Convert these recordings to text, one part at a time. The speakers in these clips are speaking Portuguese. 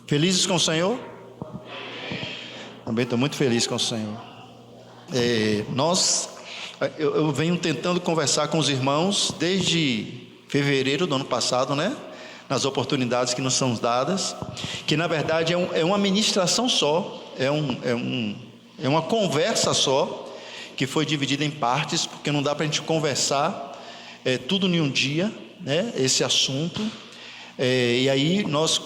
Felizes com o Senhor? Também estou muito feliz com o Senhor. Eu venho tentando conversar com os irmãos desde fevereiro do ano passado, né? Nas oportunidades que nos são dadas, que na verdade é uma ministração só, é uma conversa só, que foi dividida em partes, porque não dá para a gente conversar tudo em um dia, né? Esse assunto, e aí nós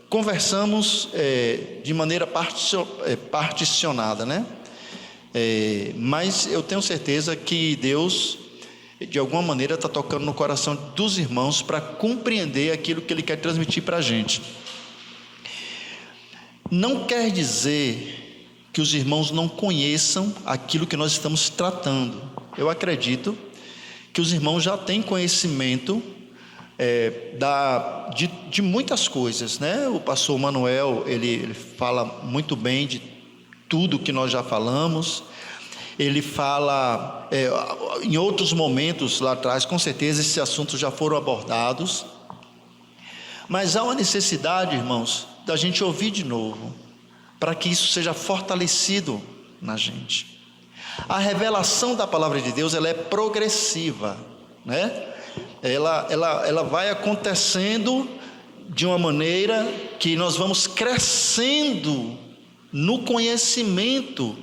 conversamos de maneira particionada, né? Mas eu tenho certeza que Deus, de alguma maneira, está tocando no coração dos irmãos para compreender aquilo que Ele quer transmitir para a gente. Não quer dizer que os irmãos não conheçam aquilo que nós estamos tratando. Eu acredito que os irmãos já têm conhecimento de muitas coisas, né? O pastor Manuel, ele fala muito bem de tudo que nós já falamos. Ele fala em outros momentos lá atrás, com certeza esses assuntos já foram abordados, mas há uma necessidade, irmãos, da gente ouvir de novo, para que isso seja fortalecido na gente. A revelação da palavra de Deus, ela é progressiva, né? Ela vai acontecendo de uma maneira que nós vamos crescendo no conhecimento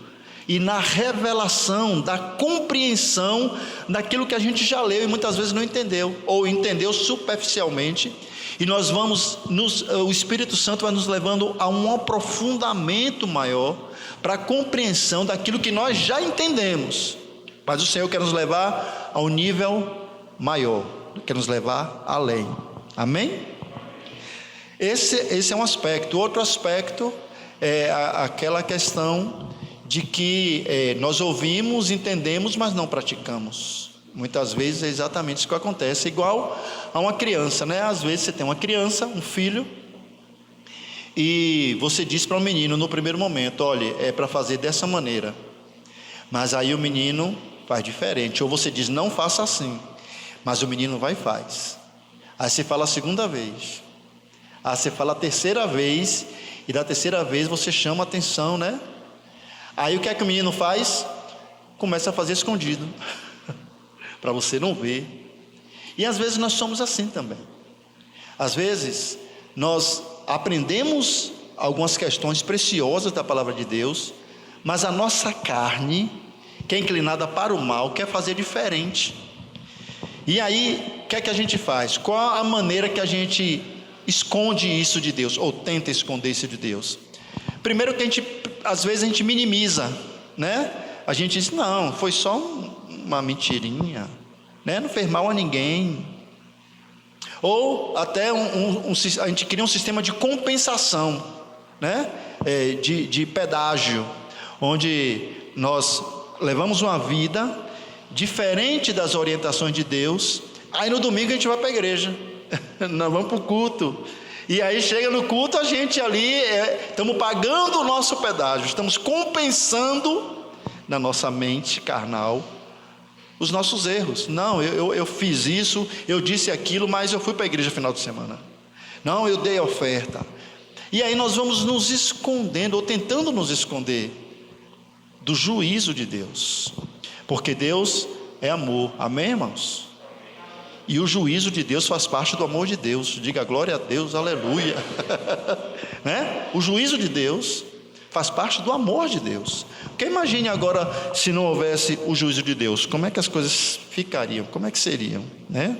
e na revelação, da compreensão daquilo que a gente já leu e muitas vezes não entendeu, ou entendeu superficialmente, e nós o Espírito Santo vai nos levando a um aprofundamento maior, para a compreensão daquilo que nós já entendemos, mas o Senhor quer nos levar a um nível maior, quer nos levar além, amém? Esse é um aspecto. Outro aspecto é aquela questão de que nós ouvimos, entendemos, mas não praticamos. Muitas vezes é exatamente isso que acontece, igual a uma criança, né? Às vezes você tem uma criança, um filho, e você diz para o menino no primeiro momento: olha, é para fazer dessa maneira, mas aí o menino faz diferente, ou você diz: não faça assim, mas o menino vai e faz. Aí você fala a segunda vez, aí você fala a terceira vez, e da terceira vez você chama a atenção, né? Aí o que é que o menino faz? Começa a fazer escondido, para você não ver. E às vezes nós somos assim também. Às vezes nós aprendemos algumas questões preciosas da palavra de Deus, mas a nossa carne, que é inclinada para o mal, quer fazer diferente. E aí, o que é que a gente faz? Qual a maneira que a gente esconde isso de Deus, ou tenta esconder isso de Deus? Primeiro que às vezes a gente minimiza, né? A gente diz: não, foi só uma mentirinha, né? Não fez mal a ninguém. Ou até a gente cria um sistema de compensação, né? De pedágio, onde nós levamos uma vida diferente das orientações de Deus. Aí no domingo a gente vai para a igreja, nós vamos para o culto, e aí chega no culto, a gente ali estamos pagando o nosso pedágio, estamos compensando na nossa mente carnal os nossos erros. Não, eu fiz isso, eu disse aquilo, mas eu fui para a igreja no final de semana. Não, eu dei a oferta. E aí nós vamos nos escondendo, ou tentando nos esconder do juízo de Deus, porque Deus é amor, amém, irmãos? E o juízo de Deus faz parte do amor de Deus. Diga glória a Deus, aleluia. Né? O juízo de Deus faz parte do amor de Deus. Porque imagine agora, se não houvesse o juízo de Deus, como é que as coisas ficariam? Como é que seriam, né?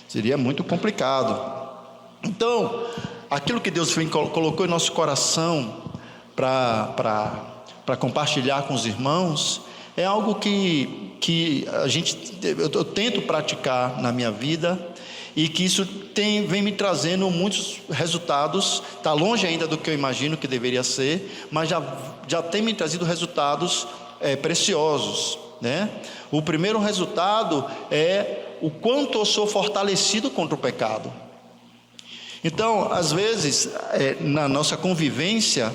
Seria muito complicado. Então, aquilo que Deus colocou em nosso coração para compartilhar com os irmãos, é algo que eu tento praticar na minha vida, e que isso vem me trazendo muitos resultados. Está longe ainda do que eu imagino que deveria ser, mas já tem me trazido resultados preciosos, né? O primeiro resultado é o quanto eu sou fortalecido contra o pecado. Então, às vezes, na nossa convivência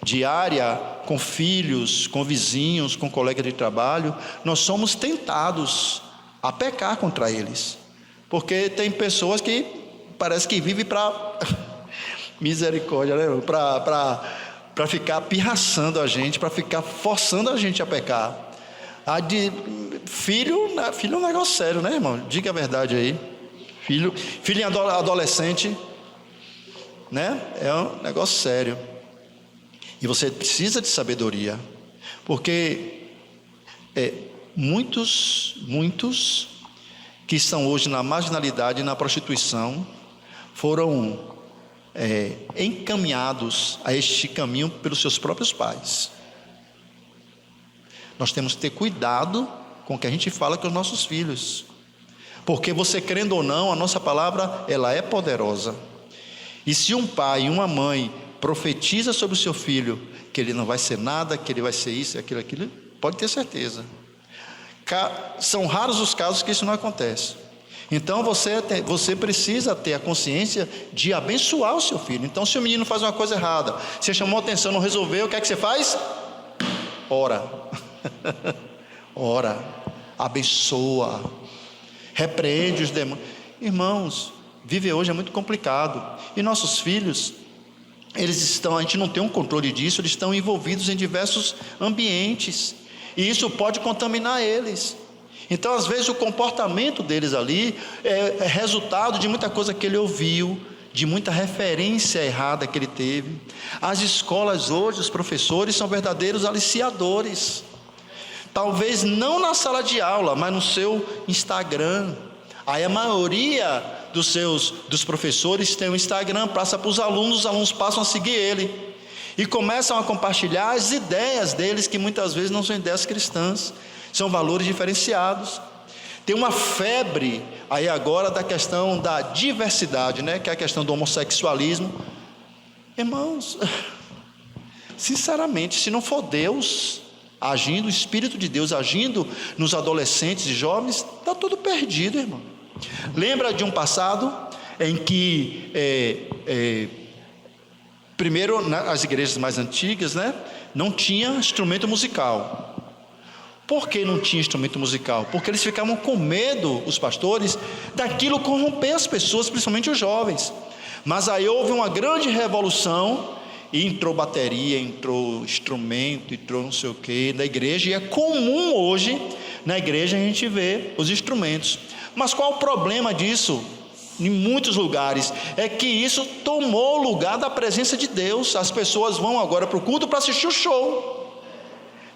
diária com filhos, com vizinhos, com colegas de trabalho, nós somos tentados a pecar contra eles, porque tem pessoas que parece que vivem Misericórdia, né? Para ficar pirraçando a gente, para ficar forçando a gente a pecar. Filho é um negócio sério, né, irmão? Diga a verdade aí. Filho em adolescente, né? É um negócio sério. E você precisa de sabedoria, porque muitos que estão hoje na marginalidade e na prostituição foram encaminhados a este caminho pelos seus próprios pais. Nós temos que ter cuidado com o que a gente fala com os nossos filhos, porque você crendo ou não, a nossa palavra ela é poderosa. E se um pai e uma mãe profetiza sobre o seu filho que ele não vai ser nada, que ele vai ser isso, aquilo, pode ter certeza. São raros os casos que isso não acontece. Então você precisa ter a consciência de abençoar o seu filho. Então, se o menino faz uma coisa errada, você chamou a atenção, não resolveu, o que é que você faz? Ora. Ora, abençoa, repreende os demônios. Irmãos, viver hoje é muito complicado. E nossos filhos, a gente não tem um controle disso, eles estão envolvidos em diversos ambientes. E isso pode contaminar eles. Então, às vezes, o comportamento deles ali é resultado de muita coisa que ele ouviu, de muita referência errada que ele teve. As escolas hoje, os professores são verdadeiros aliciadores. Talvez não na sala de aula, mas no seu Instagram. Aí a maioria dos professores tem um Instagram, passa para os alunos passam a seguir ele. E começam a compartilhar as ideias deles, que muitas vezes não são ideias cristãs. São valores diferenciados. Tem uma febre aí agora da questão da diversidade, né? Que é a questão do homossexualismo. Irmãos, sinceramente, se não for Deus agindo, o Espírito de Deus agindo nos adolescentes e jovens, está tudo perdido, irmão. Lembra de um passado em que primeiro nas igrejas mais antigas, né, não tinha instrumento musical. Por que não tinha instrumento musical? Porque eles ficavam com medo, os pastores, daquilo corromper as pessoas, principalmente os jovens. Mas aí houve uma grande revolução, e entrou bateria, entrou instrumento, entrou não sei o que na igreja, e é comum hoje na igreja a gente ver os instrumentos. Mas qual o problema disso? Em muitos lugares é que isso tomou o lugar da presença de Deus. As pessoas vão agora para o culto para assistir o show.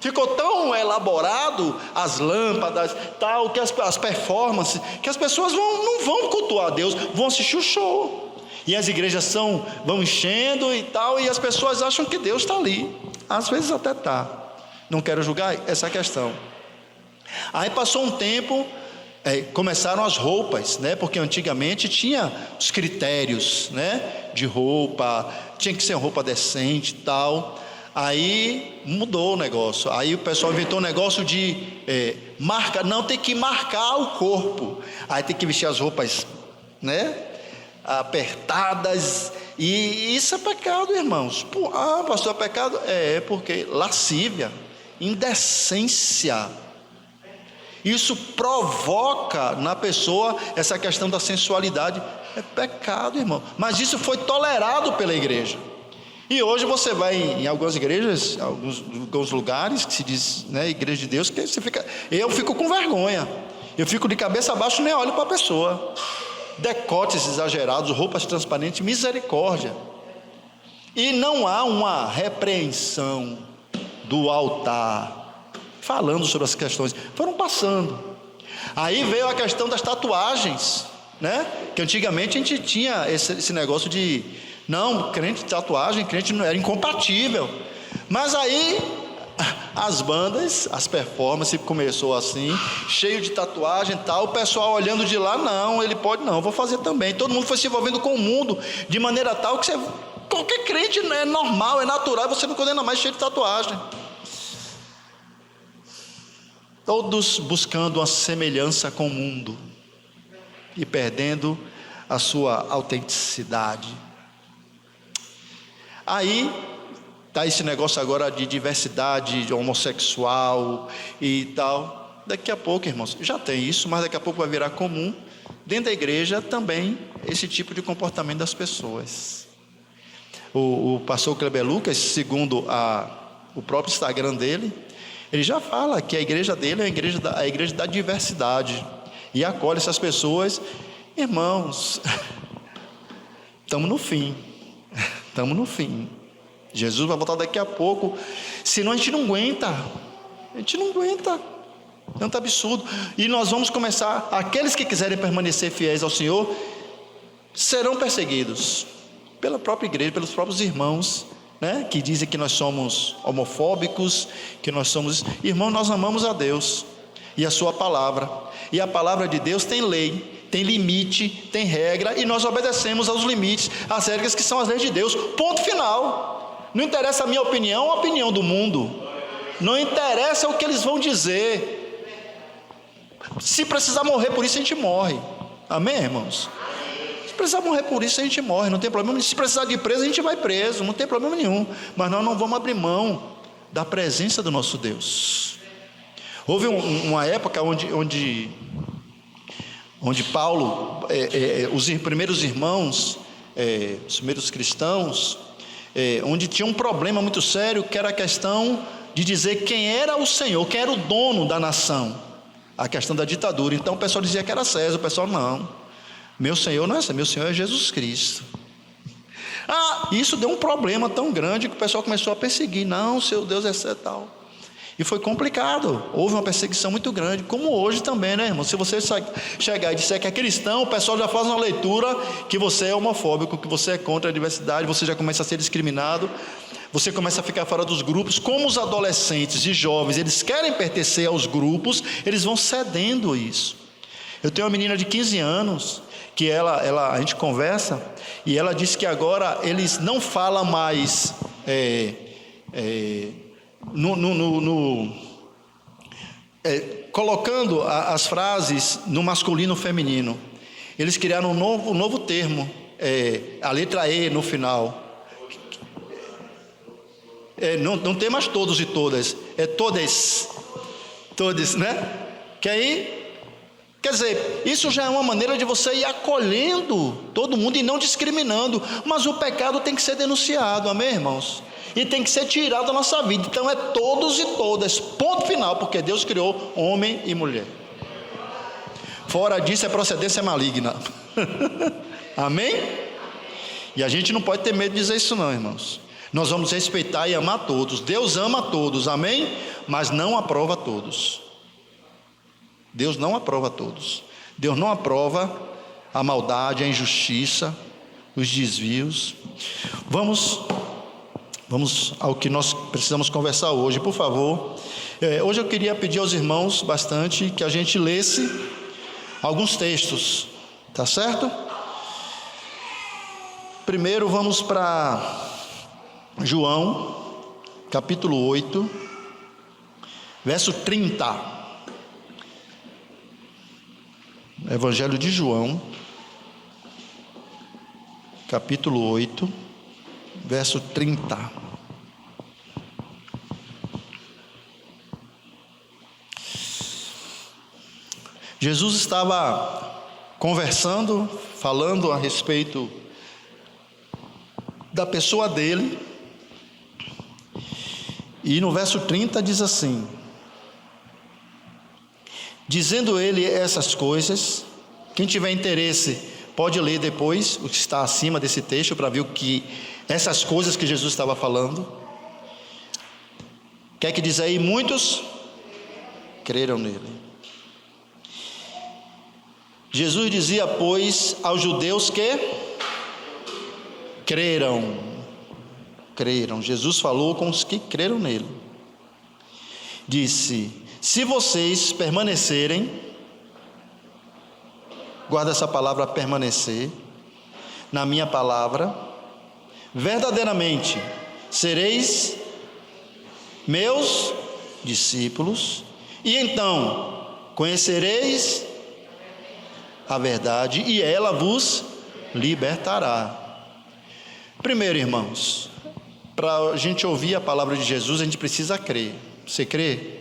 Ficou tão elaborado as lâmpadas, tal, que as performances, que as pessoas não vão cultuar a Deus, vão assistir o show. E as igrejas vão enchendo e tal, e as pessoas acham que Deus está ali. Às vezes até está. Não quero julgar essa questão. Aí passou um tempo, começaram as roupas, né? Porque antigamente tinha os critérios, né? De roupa, tinha que ser roupa decente e tal. Aí mudou o negócio. Aí o pessoal inventou um negócio de marca, não, tem que marcar o corpo. Aí tem que vestir as roupas, né, apertadas. E isso é pecado, irmãos. Pastor, é pecado? Porque lascívia, indecência, isso provoca na pessoa essa questão da sensualidade. É pecado, irmão. Mas isso foi tolerado pela igreja. E hoje você vai em algumas igrejas, alguns lugares que se diz, né, igreja de Deus, que eu fico com vergonha. Eu fico de cabeça abaixo e nem olho para a pessoa. Decotes exagerados, roupas transparentes, misericórdia. E não há uma repreensão do altar falando sobre as questões. Foram passando. Aí veio a questão das tatuagens, né? Que antigamente a gente tinha esse negócio de não, crente de tatuagem, crente não era incompatível. Mas aí as bandas, as performances começou assim, cheio de tatuagem e tal, o pessoal olhando de lá, não, ele pode não, vou fazer também. Todo mundo foi se envolvendo com o mundo de maneira tal que qualquer crente é normal, é natural, você não condena mais cheio de tatuagem. Todos buscando uma semelhança com o mundo e perdendo a sua autenticidade. Aí está esse negócio agora de diversidade, de homossexual e tal. Daqui a pouco, irmãos, já tem isso, mas daqui a pouco vai virar comum dentro da igreja também esse tipo de comportamento das pessoas. O pastor Kleber Lucas, segundo o próprio Instagram dele, ele já fala que a igreja dele é a igreja da diversidade, e acolhe essas pessoas. Irmãos, estamos no fim. Jesus vai voltar daqui a pouco, senão a gente não aguenta. Tanto absurdo. E nós vamos começar, aqueles que quiserem permanecer fiéis ao Senhor serão perseguidos pela própria igreja, pelos próprios irmãos, né? Que dizem que nós somos homofóbicos, que nós somos... Irmão, nós amamos a Deus e a sua palavra, e a palavra de Deus tem lei, tem limite, tem regra, e nós obedecemos aos limites, às regras que são as leis de Deus, ponto final. Não interessa a minha opinião, a opinião do mundo, não interessa o que eles vão dizer. Se precisar morrer por isso, a gente morre. Amém, irmãos? Se precisar morrer por isso, a gente morre, não tem problema. Se precisar de preso, a gente vai preso, não tem problema nenhum. Mas nós não vamos abrir mão da presença do nosso Deus. Houve uma época onde Paulo, os primeiros irmãos, os primeiros cristãos, onde tinha um problema muito sério, que era a questão de dizer quem era o Senhor, quem era o dono da nação. A questão da ditadura. Então o pessoal dizia que era César. O pessoal, não, meu Senhor não é César, meu Senhor é Jesus Cristo. Isso deu um problema tão grande que o pessoal começou a perseguir. Não, seu Deus é César tal. E foi complicado, houve uma perseguição muito grande, como hoje também, né, irmão? Se você chegar e disser que é cristão, o pessoal já faz uma leitura que você é homofóbico, que você é contra a diversidade, você já começa a ser discriminado, você começa a ficar fora dos grupos. Como os adolescentes e jovens, eles querem pertencer aos grupos, eles vão cedendo isso. Eu tenho uma menina de 15 anos, que a gente conversa, e ela disse que agora eles não falam mais colocando as frases no masculino feminino. Eles criaram um novo termo, a letra E no final. Não tem mais todos e todas, é todes, né? Que aí, quer dizer, isso já é uma maneira de você ir acolhendo todo mundo e não discriminando. Mas o pecado tem que ser denunciado, amém, irmãos? E tem que ser tirado da nossa vida. Então é todos e todas, ponto final, porque Deus criou homem e mulher. Fora disso é procedência maligna. Amém? E a gente não pode ter medo de dizer isso não, irmãos. Nós vamos respeitar e amar todos. Deus ama todos, amém? Mas não aprova todos. Deus não aprova todos. Deus não aprova a maldade, a injustiça, os desvios. Vamos ao que nós precisamos conversar hoje, por favor. Hoje eu queria pedir aos irmãos bastante que a gente lesse alguns textos, tá certo? Primeiro vamos para João, capítulo 8, verso 30. Evangelho de João, capítulo 8, verso 30. Jesus estava conversando, falando a respeito da pessoa dele, e no verso 30 diz assim: dizendo ele essas coisas, quem tiver interesse pode ler depois o que está acima desse texto para ver o que essas coisas que Jesus estava falando. Quer que diz aí? Muitos creram nele. Jesus dizia, pois, aos judeus que creram. Jesus falou com os que creram nele. Disse: se vocês permanecerem, guarda essa palavra permanecer, na minha palavra, verdadeiramente sereis meus discípulos, e então conhecereis a verdade, e ela vos libertará. Primeiro, irmãos, para a gente ouvir a palavra de Jesus, a gente precisa crer. Você crê?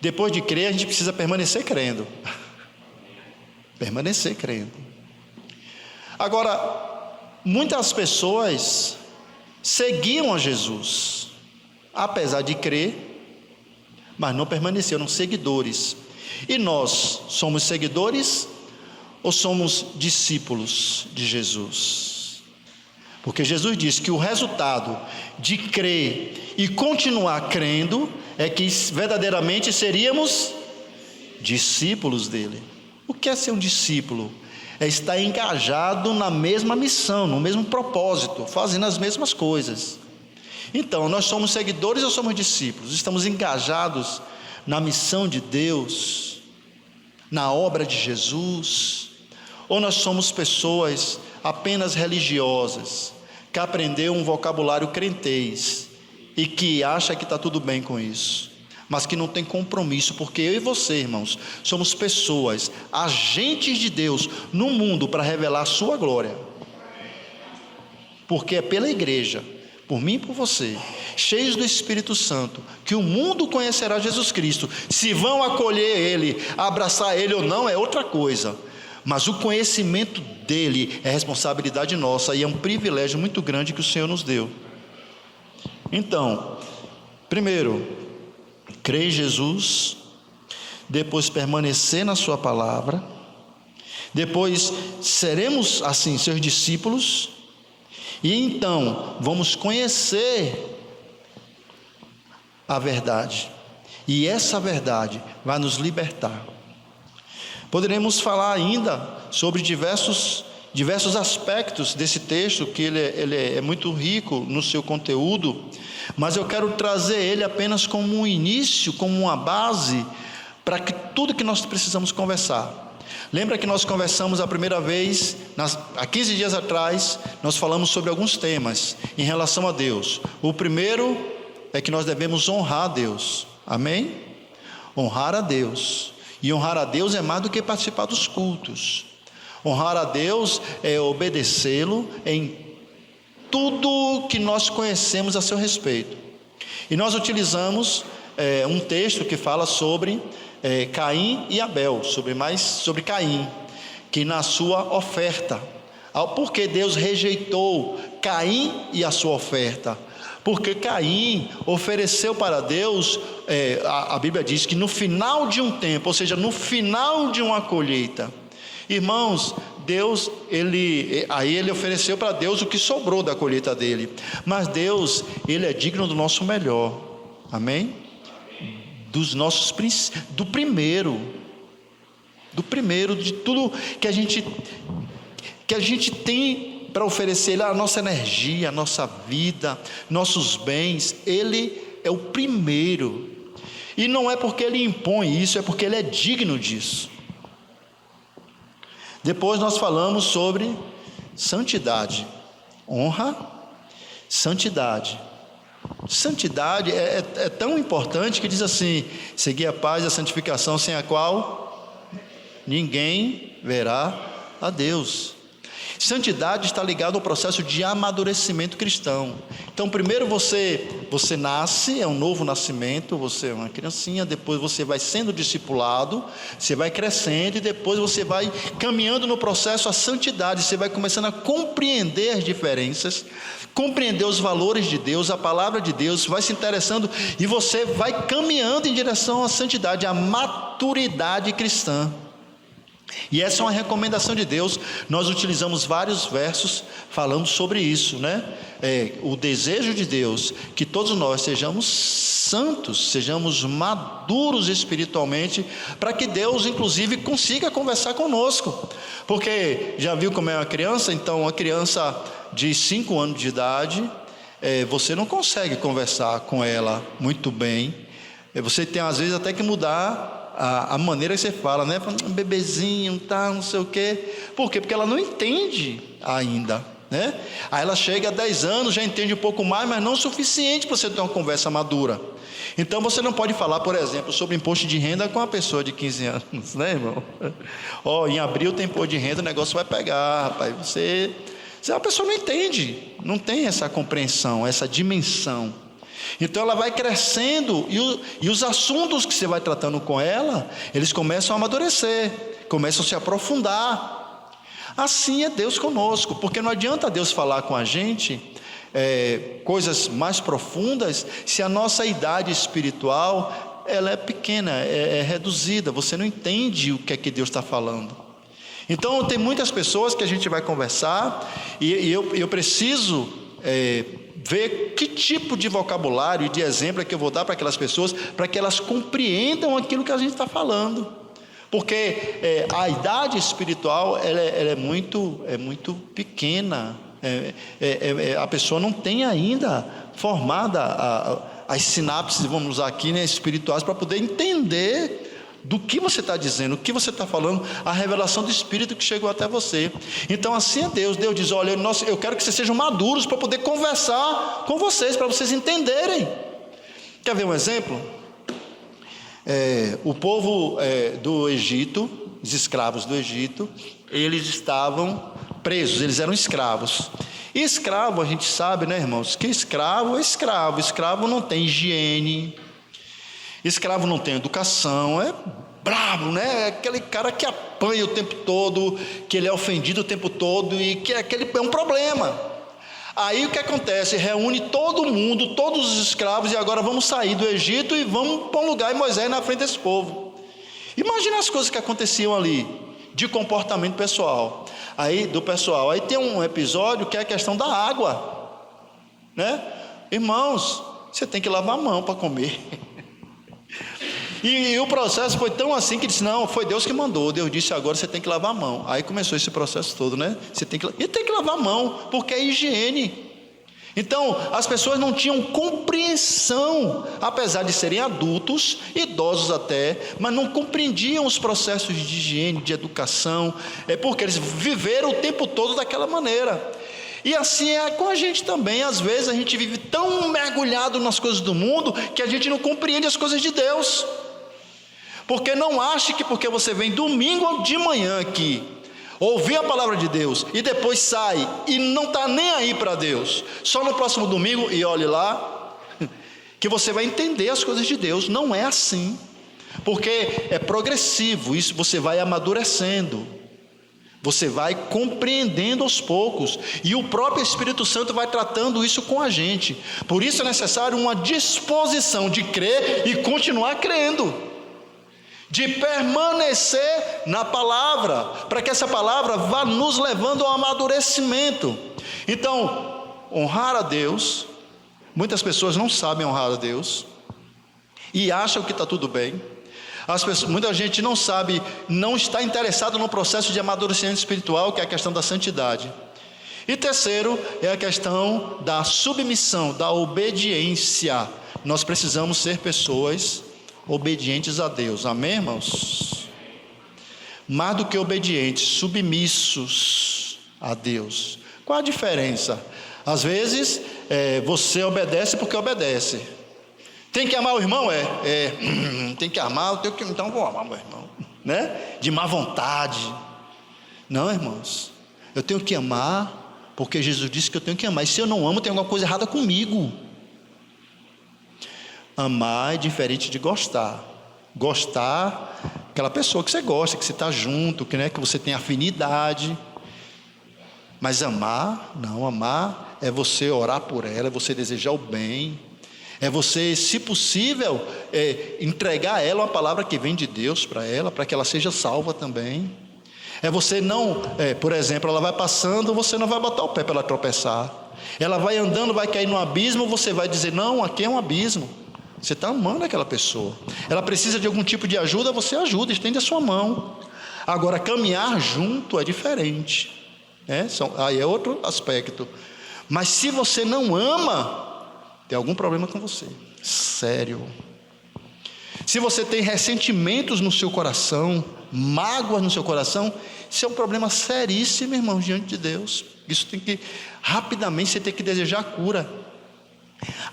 Depois de crer, a gente precisa permanecer crendo. Permanecer crendo. Agora, muitas pessoas seguiam a Jesus, apesar de crer, mas não permaneceram seguidores. E nós somos seguidores ou somos discípulos de Jesus? Porque Jesus disse que o resultado de crer e continuar crendo é que verdadeiramente seríamos discípulos dele. O que é ser um discípulo? É estar engajado na mesma missão, no mesmo propósito, fazendo as mesmas coisas. Então, nós somos seguidores ou somos discípulos? Estamos engajados na missão de Deus, na obra de Jesus? Ou nós somos pessoas apenas religiosas, que aprendeu um vocabulário crentez e que acha que está tudo bem com isso, mas que não tem compromisso? Porque eu e você, irmãos, somos pessoas, agentes de Deus no mundo para revelar a sua glória. Porque é pela igreja, por mim e por você, cheios do Espírito Santo, que o mundo conhecerá Jesus Cristo. Se vão acolher Ele, abraçar Ele ou não, é outra coisa. Mas o conhecimento dEle é responsabilidade nossa, e é um privilégio muito grande que o Senhor nos deu. Então, primeiro, crer em Jesus, depois permanecer na sua palavra, depois seremos assim seus discípulos, e então vamos conhecer a verdade, e essa verdade vai nos libertar. Poderemos falar ainda sobre diversos aspectos desse texto, que ele é muito rico no seu conteúdo, mas eu quero trazer ele apenas como um início, como uma base, para que tudo que nós precisamos conversar. Lembra que nós conversamos a primeira vez, há 15 dias atrás, nós falamos sobre alguns temas em relação a Deus. O primeiro é que nós devemos honrar a Deus, amém? Honrar a Deus, e honrar a Deus é mais do que participar dos cultos. Honrar a Deus é obedecê-lo em tudo que nós conhecemos a seu respeito. E nós utilizamos um texto que fala sobre Caim e Abel, sobre Caim, que na sua oferta, porque Deus rejeitou Caim e a sua oferta? Porque Caim ofereceu para Deus, a Bíblia diz que no final de um tempo, ou seja, no final de uma colheita, irmãos, Deus, ele ofereceu para Deus o que sobrou da colheita dele, mas Deus, ele é digno do nosso melhor, amém? Do primeiro, de tudo que a gente tem para oferecer, a nossa energia, a nossa vida, nossos bens, ele é o primeiro, e não é porque ele impõe isso, é porque ele é digno disso. Depois nós falamos sobre santidade, honra, santidade. Santidade é tão importante que diz assim: seguir a paz e a santificação, sem a qual ninguém verá a Deus. Santidade está ligado ao processo de amadurecimento cristão. Então, primeiro você nasce, é um novo nascimento, você é uma criancinha, depois você vai sendo discipulado, você vai crescendo, e depois você vai caminhando no processo à santidade, você vai começando a compreender as diferenças, compreender os valores de Deus, a palavra de Deus, vai se interessando, e você vai caminhando em direção à santidade, à maturidade cristã. E essa é uma recomendação de Deus. Nós utilizamos vários versos falando sobre isso, né? O desejo de Deus, que todos nós sejamos santos, sejamos maduros espiritualmente, para que Deus inclusive consiga conversar conosco. Porque já viu como é uma criança? Então, uma criança de 5 anos de idade, você não consegue conversar com ela muito bem. Você tem às vezes até que mudar a maneira que você fala, né? Um bebezinho, tá, não sei o quê. Por quê? Porque ela não entende ainda, né? Aí ela chega a 10 anos, já entende um pouco mais, mas não o suficiente para você ter uma conversa madura. Então você não pode falar, por exemplo, sobre imposto de renda com uma pessoa de 15 anos, né, irmão? Em abril tem imposto de renda, o negócio vai pegar, rapaz. A pessoa não entende, não tem essa compreensão, essa dimensão. Então ela vai crescendo, e os assuntos que você vai tratando com ela, eles começam a amadurecer, começam a se aprofundar. Assim é Deus conosco, porque não adianta Deus falar com a gente coisas mais profundas se a nossa idade espiritual ela é pequena, é reduzida, você não entende o que é que Deus está falando. Então tem muitas pessoas que a gente vai conversar e eu preciso ver que tipo de vocabulário e de exemplo é que eu vou dar para aquelas pessoas, para que elas compreendam aquilo que a gente está falando, porque a idade espiritual ela é muito pequena, a pessoa não tem ainda formada as sinapses, vamos usar aqui, né, espirituais, para poder entender do que você está dizendo, o que você está falando, a revelação do Espírito que chegou até você. Então assim é Deus diz, olha, eu quero que vocês sejam maduros para poder conversar com vocês, para vocês entenderem. Quer ver um exemplo? O povo do Egito, os escravos do Egito, eles estavam presos, eles eram escravos. E escravo, a gente sabe, né, irmãos, que escravo é escravo. Escravo não tem higiene, escravo não tem educação, é bravo, né? É aquele cara que apanha o tempo todo, que ele é ofendido o tempo todo e que é um problema. Aí o que acontece? Reúne todo mundo, todos os escravos, e agora vamos sair do Egito e vamos para um lugar, e Moisés na frente desse povo. Imagina as coisas que aconteciam ali, de comportamento pessoal. Aí tem um episódio que é a questão da água, né? Irmãos, você tem que lavar a mão para comer. E o processo foi tão assim que disse, não, foi Deus que mandou. Deus disse, agora você tem que lavar a mão. Aí começou esse processo todo, né? Tem que lavar a mão, porque é higiene. Então, as pessoas não tinham compreensão, apesar de serem adultos, idosos até, mas não compreendiam os processos de higiene, de educação, porque eles viveram o tempo todo daquela maneira. E assim é com a gente também. Às vezes a gente vive tão mergulhado nas coisas do mundo que a gente não compreende as coisas de Deus. Porque não ache que porque você vem domingo de manhã aqui, ouvir a palavra de Deus e depois sai e não está nem aí para Deus, só no próximo domingo e olhe lá, que você vai entender as coisas de Deus. Não é assim, porque é progressivo, isso você vai amadurecendo, você vai compreendendo aos poucos, e o próprio Espírito Santo vai tratando isso com a gente. Por isso é necessário uma disposição de crer e continuar crendo, de permanecer na palavra, para que essa palavra vá nos levando ao amadurecimento. Então, honrar a Deus, muitas pessoas não sabem honrar a Deus, e acham que está tudo bem. Muita gente não sabe, não está interessado no processo de amadurecimento espiritual, que é a questão da santidade. E terceiro, é a questão da submissão, da obediência. Nós precisamos ser pessoas obedientes a Deus, amém, irmãos? Mais do que obedientes, submissos a Deus. Qual a diferença? Às vezes, você obedece porque obedece. Tem que amar o irmão? Tem que amar, então vou amar meu irmão, né? De má vontade. Não, irmãos, eu tenho que amar porque Jesus disse que eu tenho que amar, e se eu não amo, tem alguma coisa errada comigo. Amar é diferente de gostar. Gostar, aquela pessoa que você gosta, que você está junto, que você tem afinidade. Mas amar, não, amar é você orar por ela, é você desejar o bem, é você, se possível, entregar a ela uma palavra que vem de Deus para ela, para que ela seja salva também. É você não, por exemplo, ela vai passando, você não vai botar o pé para ela tropeçar. Ela vai andando, vai cair no abismo, você vai dizer, não, aqui é um abismo. Você está amando aquela pessoa. Ela precisa de algum tipo de ajuda, você ajuda, estende a sua mão. Agora, caminhar junto é diferente, aí é outro aspecto. Mas se você não ama, tem algum problema com você, sério. Se você tem ressentimentos no seu coração, mágoas no seu coração, isso é um problema seríssimo, irmão, diante de Deus. Isso tem que, rapidamente, você tem que desejar a cura.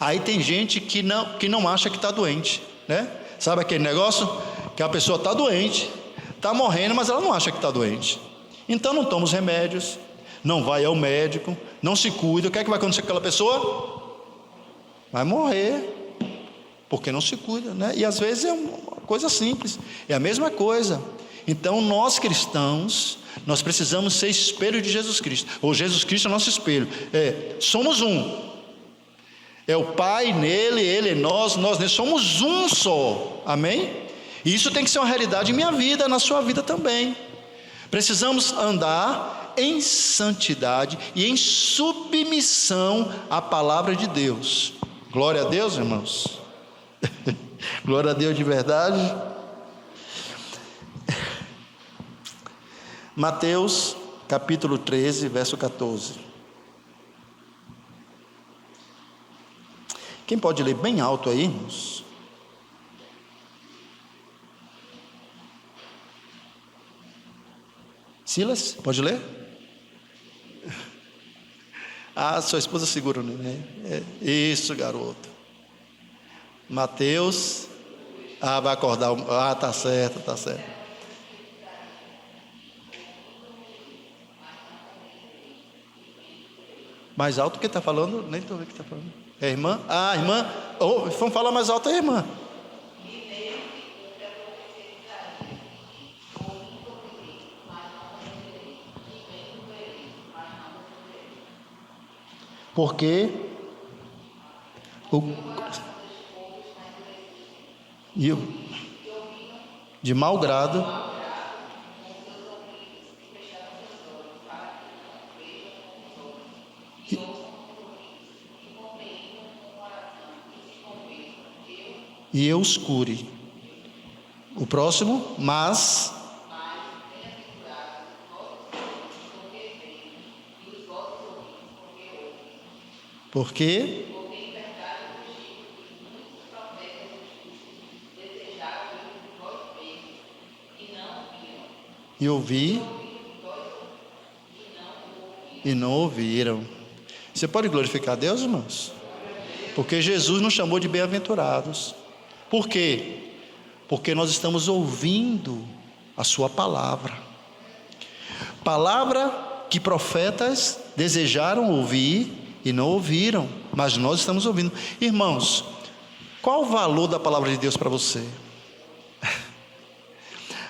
Aí tem gente que não acha que está doente, né? Sabe aquele negócio? Que a pessoa está doente, está morrendo, mas ela não acha que está doente. Então não toma os remédios, não vai ao médico, não se cuida. O que é que vai acontecer com aquela pessoa? Vai morrer, porque não se cuida, né? E às vezes é uma coisa simples, é a mesma coisa. Então nós cristãos, nós precisamos ser espelho de Jesus Cristo, ou Jesus Cristo é nosso espelho. Somos um. É o Pai nele, ele em nós nele, somos um só. Amém? E isso tem que ser uma realidade em minha vida, na sua vida também. Precisamos andar em santidade e em submissão à palavra de Deus. Glória a Deus, irmãos. Glória a Deus de verdade. Mateus capítulo 13, verso 14. Quem pode ler bem alto aí, irmãos? Silas, pode ler? Sua esposa segura, né? Isso, garoto. Mateus. Vai acordar. Tá certo, tá certo. Mais alto que está falando? Nem estou vendo o que está falando. É a irmã? A irmã. Vamos falar mais alto, irmã. Porque de mau grado e eu os cure. O próximo, mas porque e ouvi e não ouviram. Você pode glorificar a Deus, irmãos? Porque Jesus nos chamou de bem-aventurados. Por quê? Porque nós estamos ouvindo a sua palavra. Palavra que profetas desejaram ouvir e não ouviram, mas nós estamos ouvindo. Irmãos, qual o valor da palavra de Deus para você?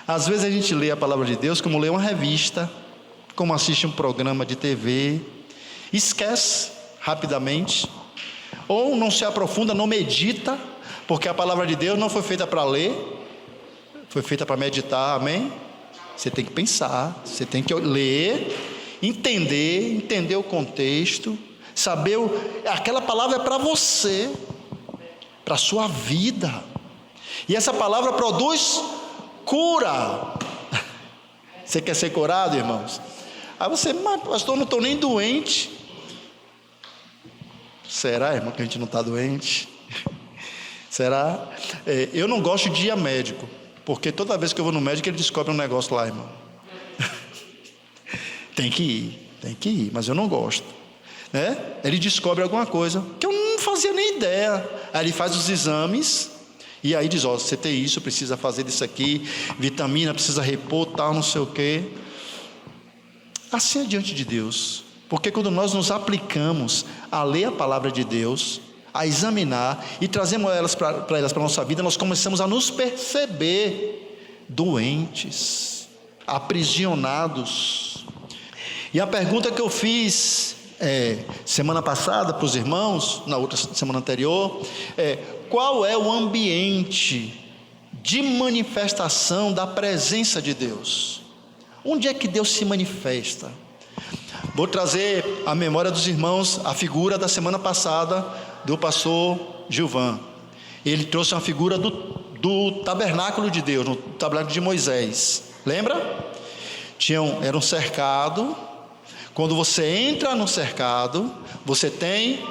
Às vezes a gente lê a palavra de Deus como lê uma revista, como assiste um programa de TV, esquece rapidamente, ou não se aprofunda, não medita, porque a palavra de Deus não foi feita para ler, foi feita para meditar, amém? Você tem que pensar, você tem que ler, entender o contexto, saber, aquela palavra é para você, para a sua vida, e essa palavra produz cura. Você quer ser curado, irmãos? Aí você, mas pastor, não estou nem doente. Será, irmão, que a gente não está doente? Será? Eu não gosto de ir a médico, porque toda vez que eu vou no médico ele descobre um negócio lá, irmão. Tem que ir, mas eu não gosto, né? Ele descobre alguma coisa que eu não fazia nem ideia. Aí ele faz os exames e aí diz, você tem isso, precisa fazer isso aqui, vitamina, precisa repor, tal, não sei o quê. Assim é diante de Deus, porque quando nós nos aplicamos a ler a palavra de Deus, a examinar e trazemos elas para a nossa vida, nós começamos a nos perceber doentes, aprisionados. E a pergunta que eu fiz semana passada para os irmãos, na outra semana anterior, qual é o ambiente de manifestação da presença de Deus? Onde é que Deus se manifesta? Vou trazer à memória dos irmãos a figura da semana passada do pastor Gilvan. Ele trouxe uma figura do tabernáculo de Deus, no tabernáculo de Moisés. Lembra? Era um cercado. Quando você entra no cercado, você tem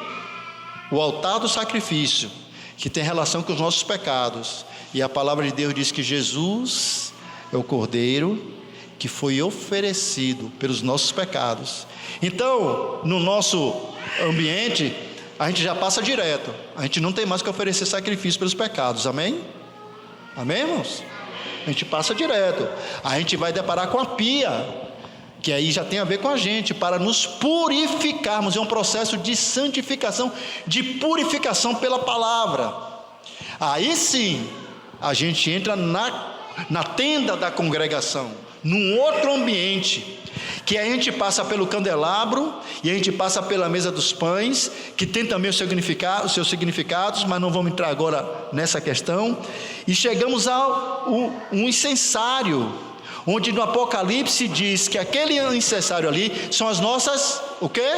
o altar do sacrifício, que tem relação com os nossos pecados. E a palavra de Deus diz que Jesus é o Cordeiro que foi oferecido pelos nossos pecados. Então, no nosso ambiente, a gente já passa direto. A gente não tem mais que oferecer sacrifício pelos pecados, amém? Amém, irmãos? A gente passa direto. A gente vai deparar com a pia, que aí já tem a ver com a gente, para nos purificarmos. É um processo de santificação, de purificação pela palavra. Aí sim, a gente entra na na tenda da congregação, num outro ambiente, que a gente passa pelo candelabro e a gente passa pela mesa dos pães, que tem também os seus significados, mas não vamos entrar agora nessa questão, e chegamos a um incensário, onde no Apocalipse diz que aquele incensário ali são as nossas, o quê?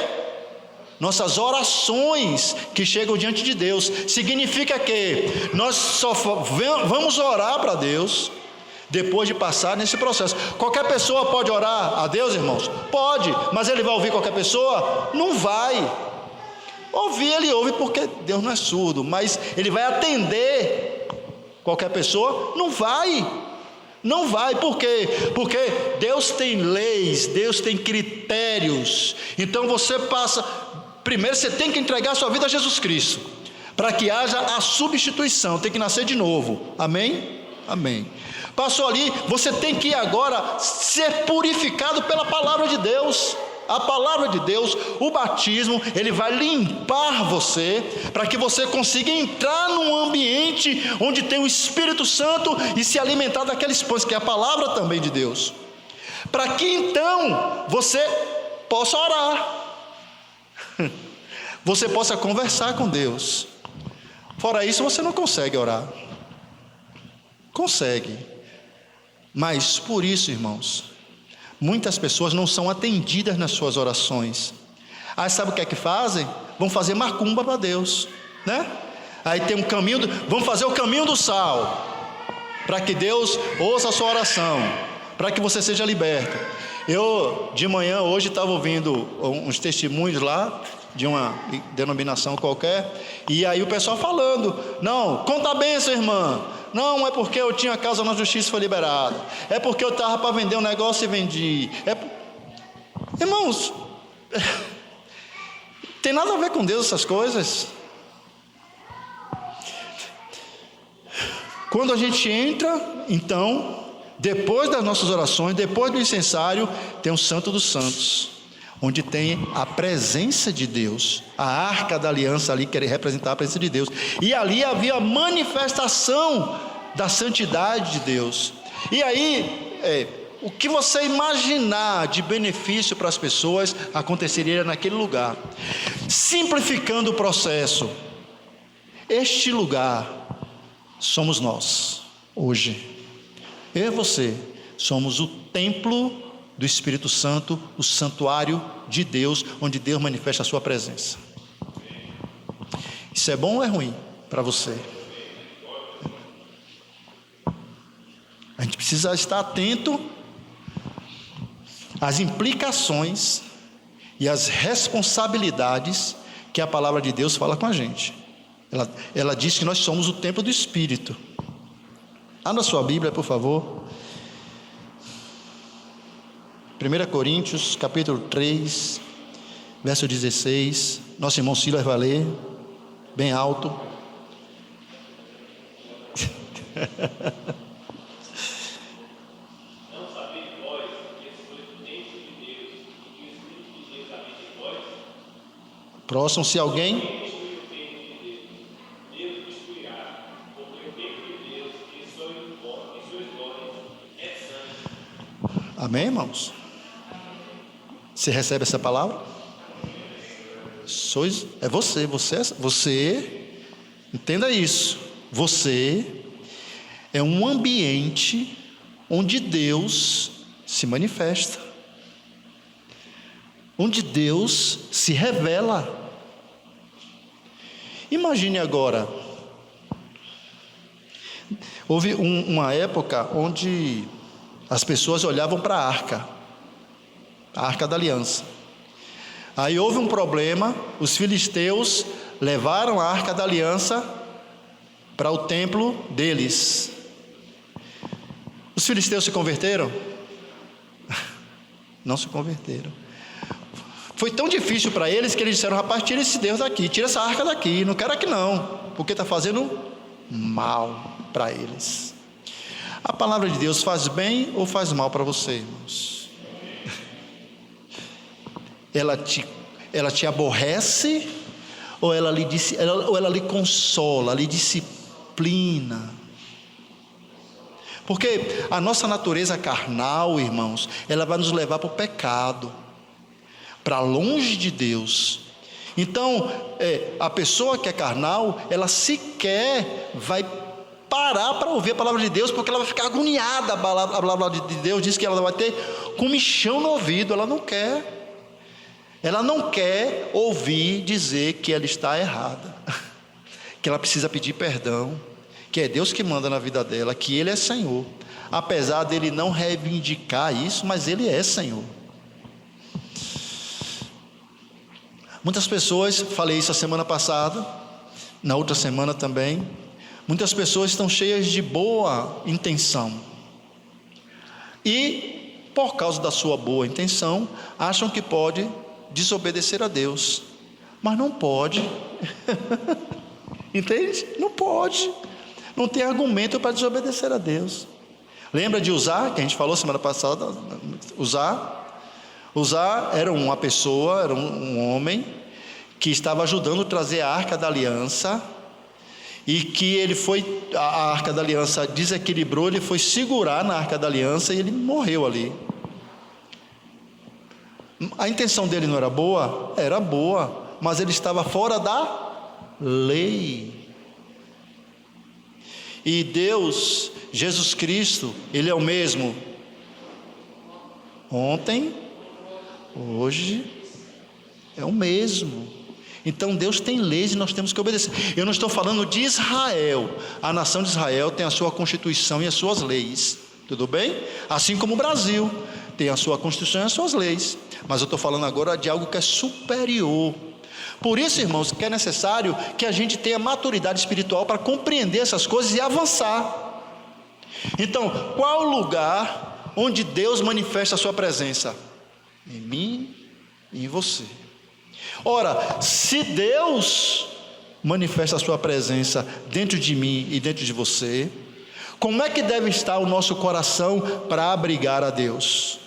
Nossas orações que chegam diante de Deus. Significa que nós só vamos orar para Deus depois de passar nesse processo. Qualquer pessoa pode orar a Deus, irmãos? Pode, mas ele vai ouvir qualquer pessoa? Não vai. Ouvir, ele ouve porque Deus não é surdo, mas ele vai atender qualquer pessoa? Não vai. Não vai, por quê? Porque Deus tem leis, Deus tem critérios. Então você passa, primeiro você tem que entregar a sua vida a Jesus Cristo, para que haja a substituição, tem que nascer de novo, amém? Amém. Passou ali, você tem que agora ser purificado pela palavra de Deus. A palavra de Deus, o batismo, ele vai limpar você, para que você consiga entrar num ambiente onde tem o Espírito Santo e se alimentar daqueles pães, que é a palavra também de Deus, para que então você possa orar, você possa conversar com Deus. Fora isso, você não consegue orar. Consegue, mas por isso, irmãos, muitas pessoas não são atendidas nas suas orações. Aí sabe o que é que fazem? Vão fazer macumba para Deus, né? Aí tem um caminho, vamos fazer o caminho do sal, para que Deus ouça a sua oração, para que você seja liberto. Eu de manhã hoje estava ouvindo uns testemunhos lá de uma denominação qualquer, e aí o pessoal falando: não, conta a bênção, irmã. Não, é porque eu tinha causa na justiça e foi liberado. É porque eu estava para vender um negócio e vendi. Irmãos, tem nada a ver com Deus essas coisas. Quando a gente entra, então, depois das nossas orações, depois do incensário, tem o Santo dos Santos, onde tem a presença de Deus, a arca da aliança ali, que representar a presença de Deus, e ali havia a manifestação da santidade de Deus. E aí, o que você imaginar de benefício para as pessoas, aconteceria naquele lugar. Simplificando o processo, este lugar somos nós, hoje. Eu e você somos o templo do Espírito Santo, o santuário de Deus, onde Deus manifesta a sua presença. Isso é bom ou é ruim para você? A gente precisa estar atento às implicações e às responsabilidades que a palavra de Deus fala com a gente. Ela diz que nós somos o templo do Espírito. Abra sua Bíblia, por favor. 1 Coríntios, capítulo 3, verso 16. Nosso irmão Silas vai ler, bem alto. Não sabeis vós que sois o templo de Deus e que o Espírito de Deus habita em vós? Próximo, se alguém... Deus destruirá, porque o templo de Deus, que sois vós, é santo. Amém, irmãos? Você recebe essa palavra? É você, entenda isso. Você é um ambiente onde Deus se manifesta, onde Deus se revela. Imagine agora, houve uma época onde as pessoas olhavam para a arca da aliança. Aí houve um problema, os filisteus levaram a arca da aliança para o templo deles. Os filisteus se converteram? Não se converteram. Foi tão difícil para eles que eles disseram: rapaz, tira esse Deus daqui, tira essa arca daqui, não quero aqui não, porque está fazendo mal para eles. A palavra de Deus faz bem ou faz mal para você, irmãos? Ela te aborrece ou ela lhe consola, lhe disciplina? Porque a nossa natureza carnal, irmãos, ela vai nos levar para o pecado, para longe de Deus. Então, a pessoa que é carnal, ela sequer vai parar para ouvir a palavra de Deus, porque ela vai ficar agoniada. A palavra de Deus diz que ela vai ter comichão no ouvido. Ela não quer ouvir dizer que ela está errada, que ela precisa pedir perdão, que é Deus que manda na vida dela, que Ele é Senhor, apesar dele não reivindicar isso, mas Ele é Senhor. Muitas pessoas, falei isso a semana passada, na outra semana também, muitas pessoas estão cheias de boa intenção, e por causa da sua boa intenção, acham que pode desobedecer a Deus, mas não pode. Entende? Não pode, não tem argumento para desobedecer a Deus. Lembra de Uzá, que a gente falou semana passada? Uzá era uma pessoa, era um homem que estava ajudando a trazer a Arca da Aliança, e que a Arca da Aliança desequilibrou, ele foi segurar na Arca da Aliança e ele morreu ali. A intenção dele não era boa? Era boa, mas ele estava fora da lei. E Deus, Jesus Cristo, Ele é o mesmo ontem, hoje, é o mesmo. Então Deus tem leis e nós temos que obedecer. Eu não estou falando de Israel. A nação de Israel tem a sua Constituição e as suas leis, tudo bem? Assim como o Brasil tem a sua Constituição e as suas leis. Mas eu estou falando agora de algo que é superior. Por isso, irmãos, que é necessário que a gente tenha maturidade espiritual para compreender essas coisas e avançar. Então, qual o lugar onde Deus manifesta a sua presença? Em mim e em você. Ora, se Deus manifesta a sua presença dentro de mim e dentro de você, como é que deve estar o nosso coração para abrigar a Deus?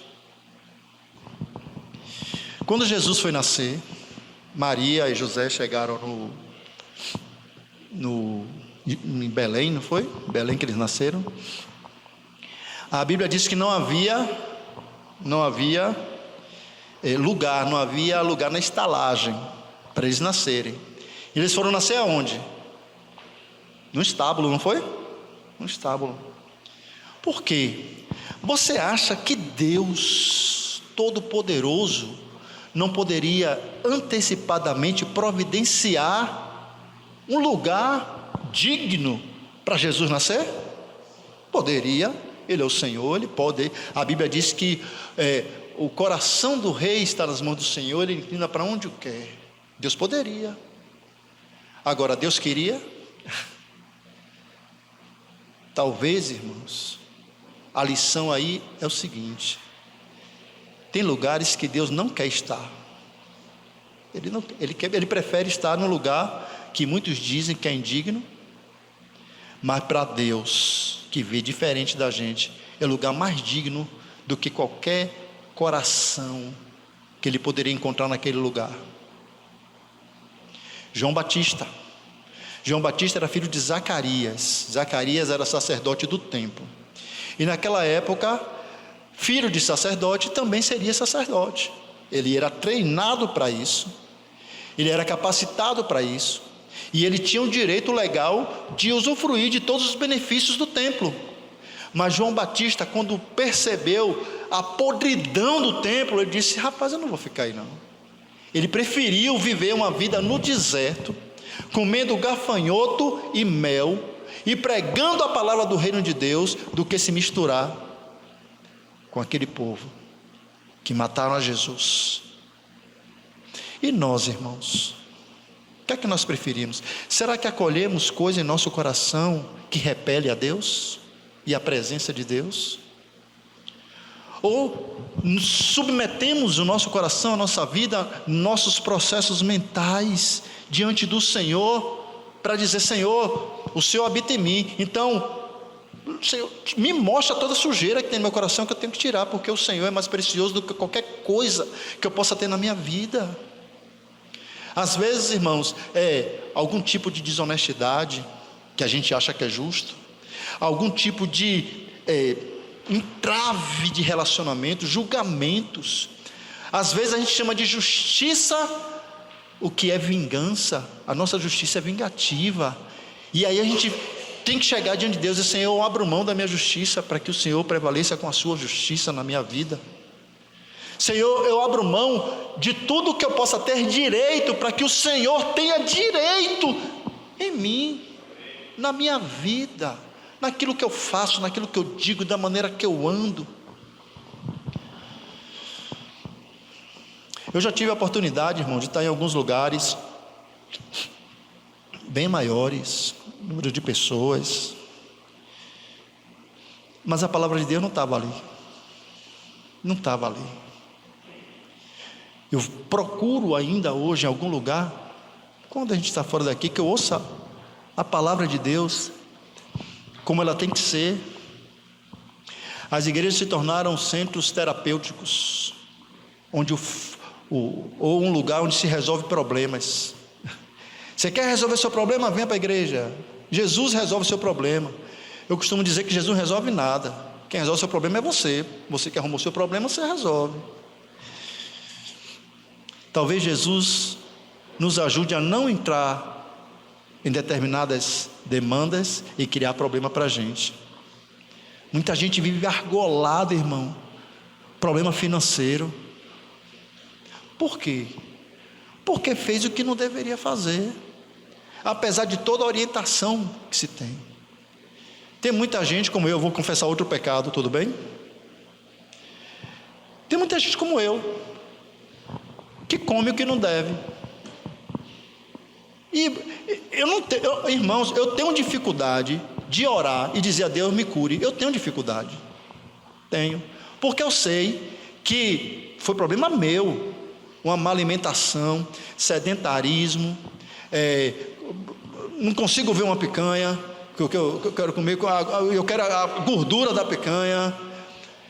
Quando Jesus foi nascer, Maria e José chegaram em Belém, não foi? Belém que eles nasceram. A Bíblia diz que não havia lugar na estalagem para eles nascerem. Eles foram nascer aonde? No estábulo, não foi? No estábulo. Por quê? Você acha que Deus Todo-Poderoso não poderia antecipadamente providenciar um lugar digno para Jesus nascer? Poderia. Ele é o Senhor, Ele pode. A Bíblia diz que o coração do rei está nas mãos do Senhor, Ele inclina para onde o quer. Deus poderia. Agora, Deus queria? Talvez, irmãos, a lição aí é o seguinte: tem lugares que Deus não quer estar. Ele prefere estar num lugar que muitos dizem que é indigno, mas para Deus, que vê diferente da gente, é o lugar mais digno do que qualquer coração que Ele poderia encontrar naquele lugar. João Batista era filho de Zacarias. Zacarias era sacerdote do templo, e naquela época, filho de sacerdote também seria sacerdote. Ele era treinado para isso, ele era capacitado para isso, e ele tinha o direito legal de usufruir de todos os benefícios do templo. Mas João Batista, quando percebeu a podridão do templo, ele disse: rapaz, eu não vou ficar aí não. Ele preferiu viver uma vida no deserto, comendo gafanhoto e mel, e pregando a palavra do reino de Deus, do que se misturar com aquele povo que mataram a Jesus. E nós, irmãos, o que é que nós preferimos? Será que acolhemos coisa em nosso coração que repele a Deus e a presença de Deus? Ou submetemos o nosso coração, a nossa vida, nossos processos mentais diante do Senhor, para dizer: Senhor, o Senhor habita em mim, então Senhor, me mostra toda a sujeira que tem no meu coração, que eu tenho que tirar, porque o Senhor é mais precioso do que qualquer coisa que eu possa ter na minha vida. Às vezes, irmãos, algum tipo de desonestidade que a gente acha que é justo, algum tipo de entrave de relacionamento, julgamentos. Às vezes a gente chama de justiça o que é vingança. A nossa justiça é vingativa. E aí a gente tem que chegar diante de Deus e dizer: Senhor, eu abro mão da minha justiça para que o Senhor prevaleça com a sua justiça na minha vida. Senhor, eu abro mão de tudo que eu possa ter direito para que o Senhor tenha direito em mim, na minha vida, naquilo que eu faço, naquilo que eu digo, da maneira que eu ando. Eu já tive a oportunidade, irmão, de estar em alguns lugares bem maiores, número de pessoas, mas a palavra de Deus não estava ali. Não estava ali. Eu procuro ainda hoje em algum lugar, quando a gente está fora daqui, que eu ouça a palavra de Deus como ela tem que ser. As igrejas se tornaram centros terapêuticos, onde ou um lugar onde se resolve problemas. Você quer resolver seu problema? Venha para a igreja. Jesus resolve seu problema. Eu costumo dizer que Jesus não resolve nada. Quem resolve seu problema é você. Você que arrumou seu problema, você resolve. Talvez Jesus nos ajude a não entrar em determinadas demandas e criar problema para a gente. Muita gente vive argolada, irmão. Problema financeiro. Por quê? Porque fez o que não deveria fazer, apesar de toda a orientação que se tem. Tem muita gente como eu, vou confessar outro pecado, tudo bem? Tem muita gente como eu, que come o que não deve. E eu não tenho, irmãos, eu tenho dificuldade de orar e dizer a Deus, me cure. Eu tenho dificuldade. Tenho. Porque eu sei que foi problema meu. Uma má alimentação, sedentarismo, não consigo ver uma picanha, que eu quero comer, eu quero a gordura da picanha.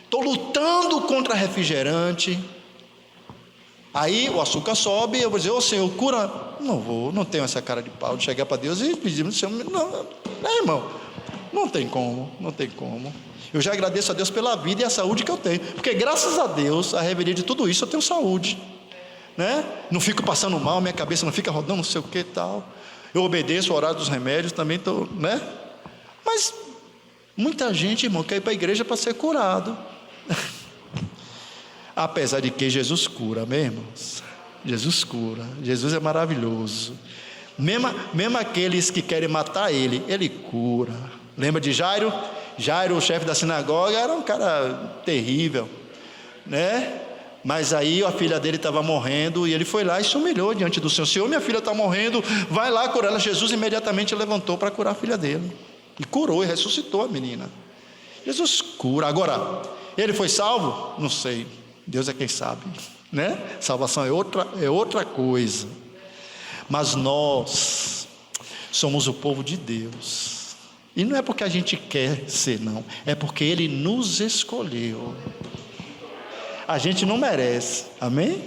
Estou lutando contra refrigerante. Aí o açúcar sobe, eu vou dizer: ô Senhor, cura. Não vou, não tenho essa cara de pau de chegar para Deus e pedir: não, irmão, não tem como. Eu já agradeço a Deus pela vida e a saúde que eu tenho, porque graças a Deus, a revelia de tudo isso, eu tenho saúde, né? Não fico passando mal, minha cabeça não fica rodando, não sei o que e tal. Eu obedeço o horário dos remédios, também estou, né? Mas muita gente, irmão, quer ir para a igreja para ser curado. Apesar de que Jesus cura, amém, irmãos? Jesus cura, Jesus é maravilhoso. Mesmo aqueles que querem matar ele, ele cura. Lembra de Jairo? Jairo, o chefe da sinagoga, era um cara terrível, né? Mas aí a filha dele estava morrendo e ele foi lá e se humilhou diante do Senhor: Senhor, minha filha está morrendo, vai lá curar ela. Jesus imediatamente levantou para curar a filha dele, e curou e ressuscitou a menina. Jesus cura. Agora, ele foi salvo? Não sei, Deus é quem sabe, né? Salvação é outra coisa. Mas nós somos o povo de Deus, e não é porque a gente quer ser, não, é porque Ele nos escolheu. A gente não merece, amém?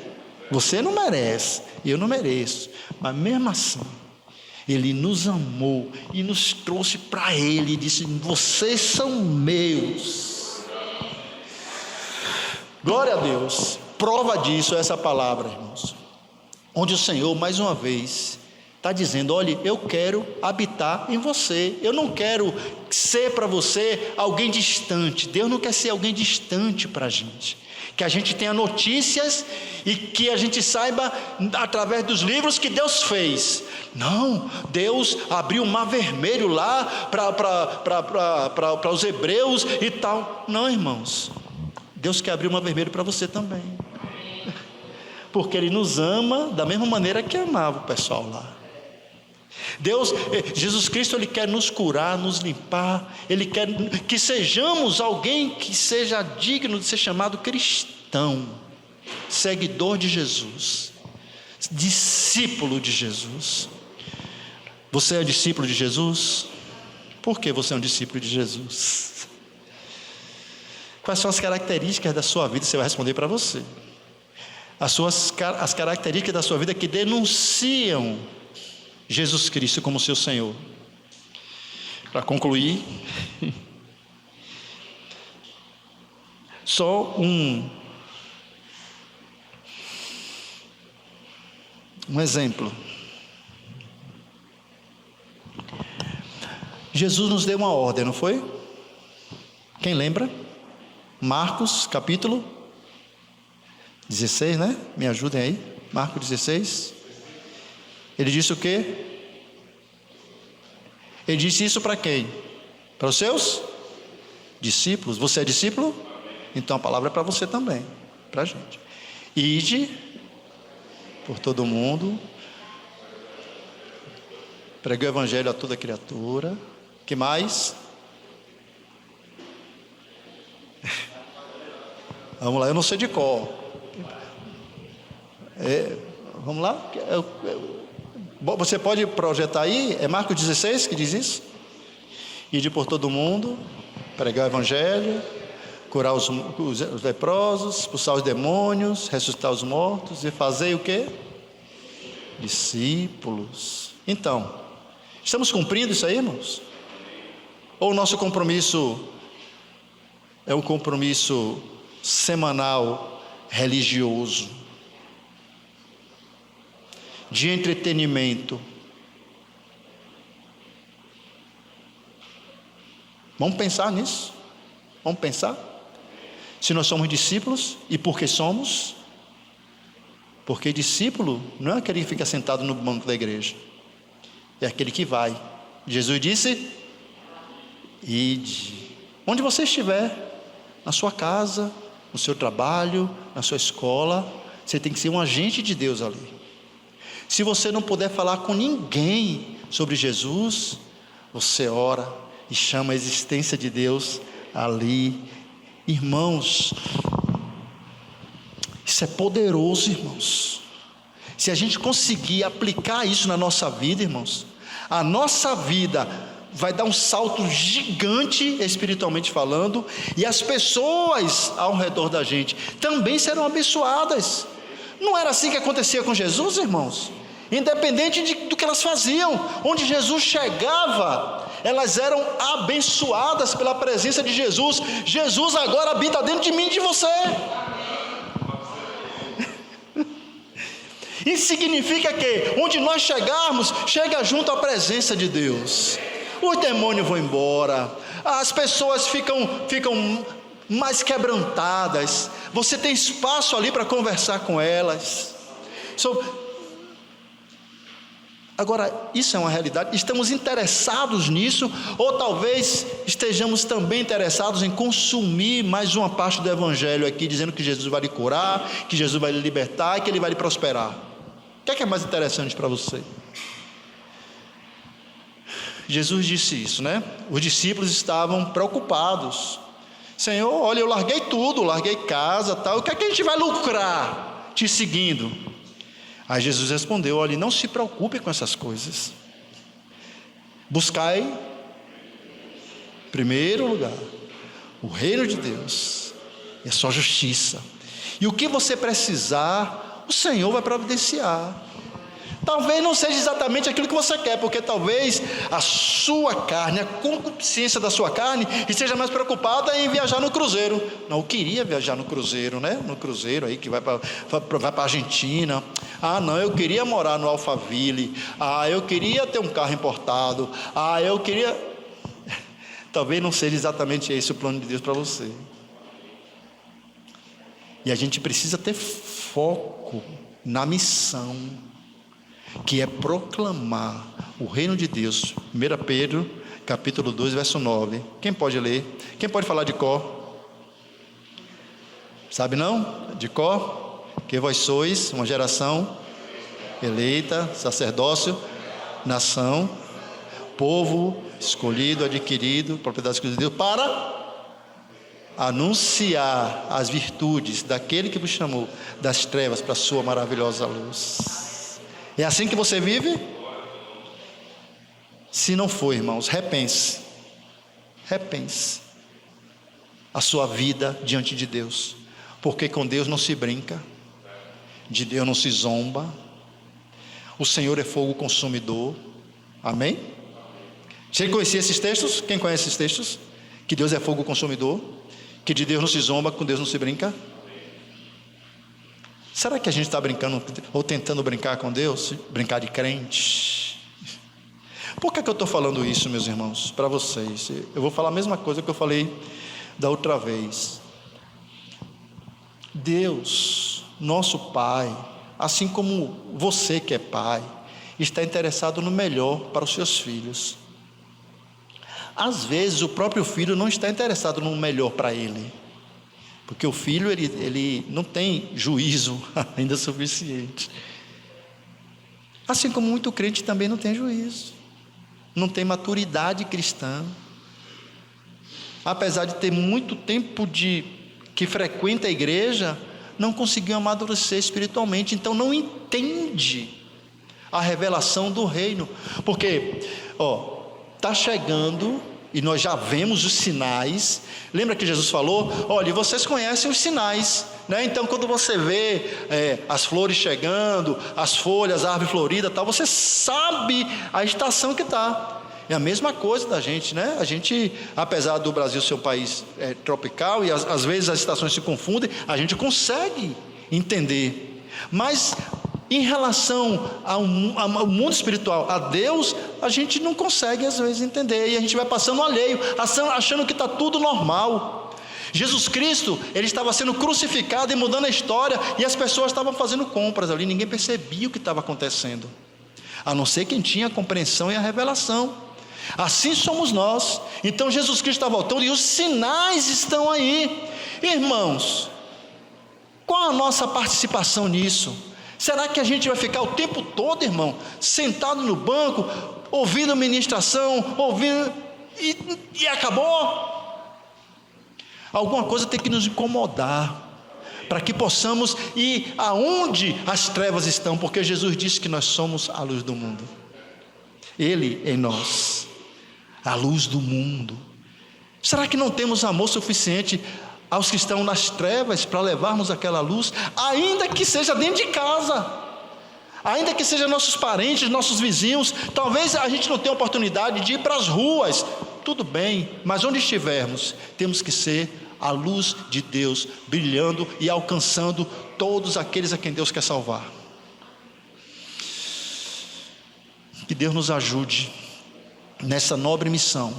Você não merece, eu não mereço, mas mesmo assim Ele nos amou e nos trouxe para Ele e disse: vocês são meus. Glória a Deus. Prova disso é essa palavra, irmãos, onde o Senhor mais uma vez está dizendo: olha, eu quero habitar em você. Eu não quero ser para você alguém distante. Deus não quer ser alguém distante para a gente, que a gente tenha notícias e que a gente saiba através dos livros que Deus fez. Não, Deus abriu o mar vermelho lá para os hebreus e tal. Não, irmãos, Deus quer abrir o mar vermelho para você também, porque Ele nos ama da mesma maneira que amava o pessoal lá. Jesus Cristo, Ele quer nos curar, nos limpar. Ele quer que sejamos alguém que seja digno de ser chamado cristão, seguidor de Jesus, discípulo de Jesus. Você é discípulo de Jesus? Por que você é um discípulo de Jesus? Quais são as características da sua vida? Você vai responder para você. As características da sua vida que denunciam Jesus Cristo como seu Senhor. Para concluir, Só um exemplo. Jesus nos deu uma ordem, não foi? Quem lembra? Marcos capítulo 16, né? Me ajudem aí. Marcos 16. Ele disse o quê? Ele disse isso para quem? Para os seus discípulos. Você é discípulo? Então a palavra é para você também, para a gente. Ide por todo mundo, pregue o evangelho a toda criatura. Que mais? Vamos lá, eu não sei de cor. Vamos lá? Você pode projetar aí? É Marcos 16 que diz isso? Ide por todo mundo, pregar o evangelho, curar os leprosos, expulsar os demônios, ressuscitar os mortos e fazer o quê? Discípulos. Então, estamos cumprindo isso aí, irmãos? Ou o nosso compromisso é um compromisso semanal religioso, de entretenimento? Vamos pensar nisso? Vamos pensar? Se nós somos discípulos, e por que somos? Porque discípulo não é aquele que fica sentado no banco da igreja, é aquele que vai. Jesus disse: ide. Onde você estiver, na sua casa, no seu trabalho, na sua escola, você tem que ser um agente de Deus ali. Se você não puder falar com ninguém sobre Jesus, você ora e chama a existência de Deus ali. Irmãos, isso é poderoso, irmãos. Se a gente conseguir aplicar isso na nossa vida, irmãos, a nossa vida vai dar um salto gigante espiritualmente falando, e as pessoas ao redor da gente também serão abençoadas. Não era assim que acontecia com Jesus, irmãos? Independente do que elas faziam, onde Jesus chegava, elas eram abençoadas pela presença de Jesus. Jesus agora habita dentro de mim e de você. Isso significa que onde nós chegarmos, chega junto à presença de Deus. Os demônios vão embora, as pessoas ficam mais quebrantadas, você tem espaço ali para conversar com elas. Agora, isso é uma realidade. Estamos interessados nisso, ou talvez estejamos também interessados em consumir mais uma parte do evangelho aqui, dizendo que Jesus vai lhe curar, que Jesus vai lhe libertar e que ele vai lhe prosperar. O que é mais interessante para você? Jesus disse isso, né? Os discípulos estavam preocupados. Senhor, olha, eu larguei tudo, larguei casa, tal. O que é que a gente vai lucrar te seguindo? Aí Jesus respondeu: olha, não se preocupe com essas coisas. Buscai, em primeiro lugar, o reino de Deus e a sua justiça. E o que você precisar, o Senhor vai providenciar. Talvez não seja exatamente aquilo que você quer, porque talvez a sua carne, a concupiscência da sua carne, esteja mais preocupada em viajar no cruzeiro. Não, eu queria viajar no cruzeiro, né? No cruzeiro aí que vai para a Argentina. Ah, não, eu queria morar no Alphaville. Ah, eu queria ter um carro importado. Ah, eu queria... Talvez não seja exatamente esse o plano de Deus para você. E a gente precisa ter foco na missão, que é proclamar o reino de Deus. 1 Pedro, capítulo 2, verso 9. Quem pode ler? Quem pode falar de cor? Sabe não? De cor? Que vós sois uma geração eleita, sacerdócio, nação, povo escolhido, adquirido, propriedade exclusiva de Deus, para anunciar as virtudes daquele que vos chamou das trevas para a sua maravilhosa luz. É assim que você vive? Se não for, irmãos, repense a sua vida diante de Deus, porque com Deus não se brinca, de Deus não se zomba. O Senhor é fogo consumidor. Amém? Você conhecia esses textos? Quem conhece esses textos? Que Deus é fogo consumidor, Que de Deus não se zomba, com Deus não se brinca? Será que a gente está brincando ou tentando brincar com Deus? Brincar de crente? Por que eu estou falando isso, meus irmãos? Para vocês. Eu vou falar a mesma coisa que eu falei da outra vez. Deus, nosso Pai, assim como você que é pai, está interessado no melhor para os seus filhos. Às vezes o próprio filho não está interessado no melhor para ele, porque o filho ele não tem juízo ainda suficiente. Assim como muito crente também não tem juízo, não tem maturidade cristã. Apesar de ter muito tempo que frequenta a igreja, não conseguiu amadurecer espiritualmente, então não entende a revelação do reino, porque está chegando, e nós já vemos os sinais. Lembra que Jesus falou, olha, vocês conhecem os sinais, né? Então quando você vê as flores chegando, as folhas, a árvore florida, tal, você sabe a estação que está. É a mesma coisa da gente, né? A gente, apesar do Brasil ser um país tropical, e às vezes as estações se confundem, a gente consegue entender, mas em relação ao mundo espiritual, a Deus, a gente não consegue às vezes entender, e a gente vai passando alheio, achando que está tudo normal. Jesus Cristo, ele estava sendo crucificado e mudando a história, e as pessoas estavam fazendo compras ali, ninguém percebia o que estava acontecendo, a não ser quem tinha a compreensão e a revelação. Assim somos nós. Então Jesus Cristo está voltando e os sinais estão aí. Irmãos, qual a nossa participação nisso? Será que a gente vai ficar o tempo todo, irmão, sentado no banco, ouvindo ministração, ouvindo e acabou? Alguma coisa tem que nos incomodar, para que possamos ir aonde as trevas estão, porque Jesus disse que nós somos a luz do mundo. Ele em nós, a luz do mundo. Será que não temos amor suficiente aos que estão nas trevas para levarmos aquela luz, ainda que seja dentro de casa, ainda que seja nossos parentes, nossos vizinhos? Talvez a gente não tenha oportunidade de ir para as ruas, tudo bem, mas onde estivermos, temos que ser a luz de Deus, brilhando e alcançando todos aqueles a quem Deus quer salvar. Que Deus nos ajude nessa nobre missão.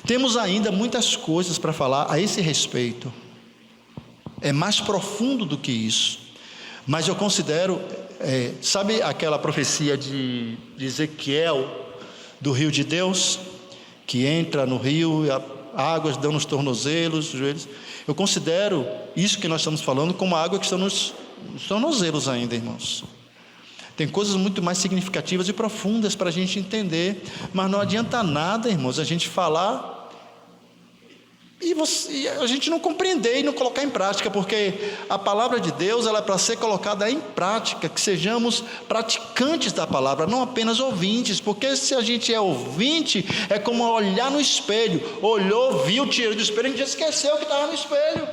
Temos ainda muitas coisas para falar a esse respeito, é mais profundo do que isso, mas eu considero, sabe aquela profecia de Ezequiel, do rio de Deus, que entra no rio e águas dão nos tornozelos, nos joelhos? Eu considero isso que nós estamos falando como a água que está nos tornozelos ainda, irmãos. Tem coisas muito mais significativas e profundas para a gente entender, mas não adianta nada, irmãos, a gente falar e a gente não compreender e não colocar em prática, porque a palavra de Deus, ela é para ser colocada em prática, que sejamos praticantes da palavra, não apenas ouvintes, porque se a gente é ouvinte, é como olhar no espelho, olhou, viu, tirou do espelho, a gente esqueceu que estava no espelho.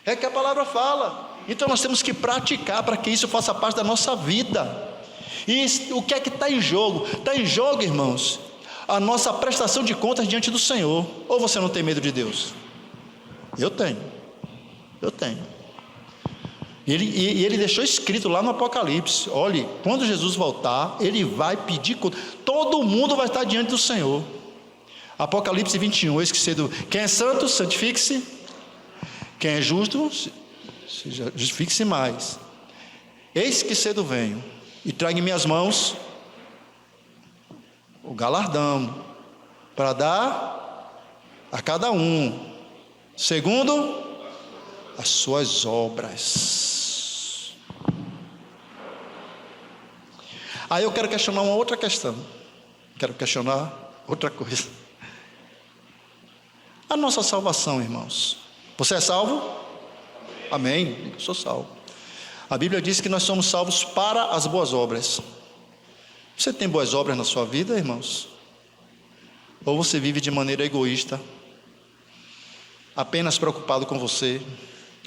É que a palavra fala. Então nós temos que praticar para que isso faça parte da nossa vida. E o que é que está em jogo? Está em jogo, irmãos, a nossa prestação de contas diante do Senhor. Ou você não tem medo de Deus? Eu tenho. E ele deixou escrito lá no Apocalipse, olhe, quando Jesus voltar, ele vai pedir conta, todo mundo vai estar diante do Senhor. Apocalipse 21, eis que cedo, quem é santo, santifique-se, quem é justo, justifique-se mais. Eis que cedo venho e trago em minhas mãos o galardão para dar a cada um segundo as suas obras. Aí eu quero questionar uma outra questão, quero questionar outra coisa. A nossa salvação, irmãos, você é salvo? Amém, eu sou salvo. A Bíblia diz que nós somos salvos para as boas obras. Você tem boas obras na sua vida, irmãos? Ou você vive de maneira egoísta, apenas preocupado com você,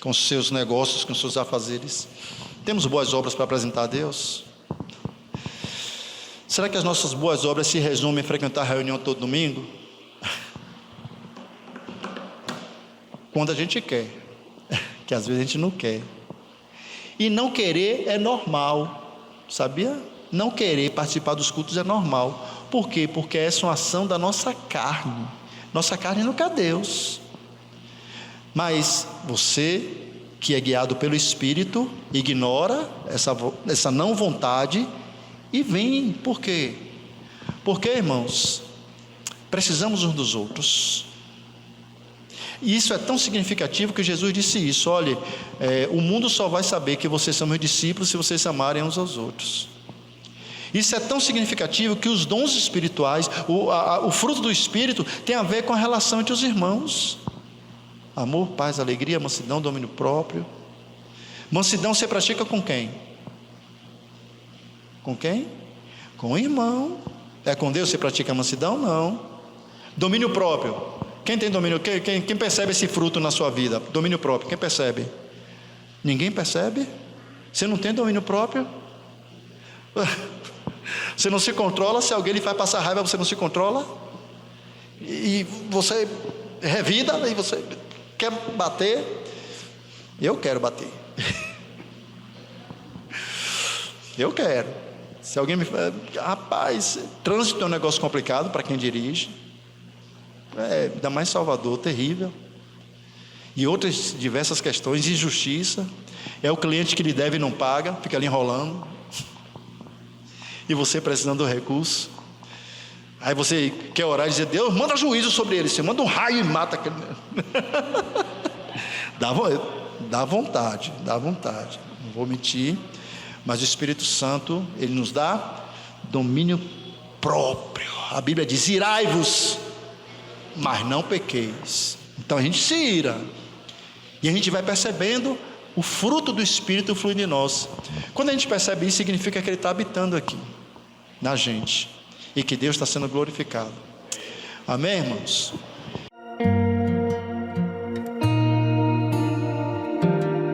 com os seus negócios, com os seus afazeres? Temos boas obras para apresentar a Deus? Será que as nossas boas obras se resumem em frequentar a reunião todo domingo? quando a gente quer, que às vezes a gente não quer. E não querer é normal, sabia? Não querer participar dos cultos é normal. Por quê? Porque essa é uma ação da nossa carne. Nossa carne não quer Deus. Mas você, que é guiado pelo Espírito, ignora essa não vontade e vem. Por quê? Porque, irmãos, precisamos uns dos outros. E isso é tão significativo que Jesus disse isso: olha, o mundo só vai saber que vocês são meus discípulos se vocês se amarem uns aos outros. Isso é tão significativo que os dons espirituais, o fruto do Espírito, tem a ver com a relação entre os irmãos. Amor, paz, alegria, mansidão, domínio próprio. Mansidão você pratica com quem? Com quem? Com o irmão. É com Deus você pratica a mansidão? Não. Domínio próprio. Quem tem domínio? Quem percebe esse fruto na sua vida? Domínio próprio. Quem percebe? Ninguém percebe? Você não tem domínio próprio? Você não se controla. Se alguém lhe faz passar raiva, você não se controla. E você revida e você quer bater. Eu quero bater. Eu quero. Se alguém me fala, rapaz, trânsito é um negócio complicado para quem dirige. Ainda mais Salvador, terrível. E outras diversas questões, injustiça. É o cliente que lhe deve e não paga, fica ali enrolando. E você precisando do recurso. Aí você quer orar e dizer: Deus, manda juízo sobre ele. Você manda um raio e mata aquele. Dá vontade. Não vou mentir. Mas o Espírito Santo, ele nos dá domínio próprio. A Bíblia diz: irai-vos, mas não pequeis. Então a gente se ira. E a gente vai percebendo o fruto do Espírito fluindo em nós. Quando a gente percebe isso, significa que ele está habitando aqui, na gente. E que Deus está sendo glorificado. Amém, irmãos?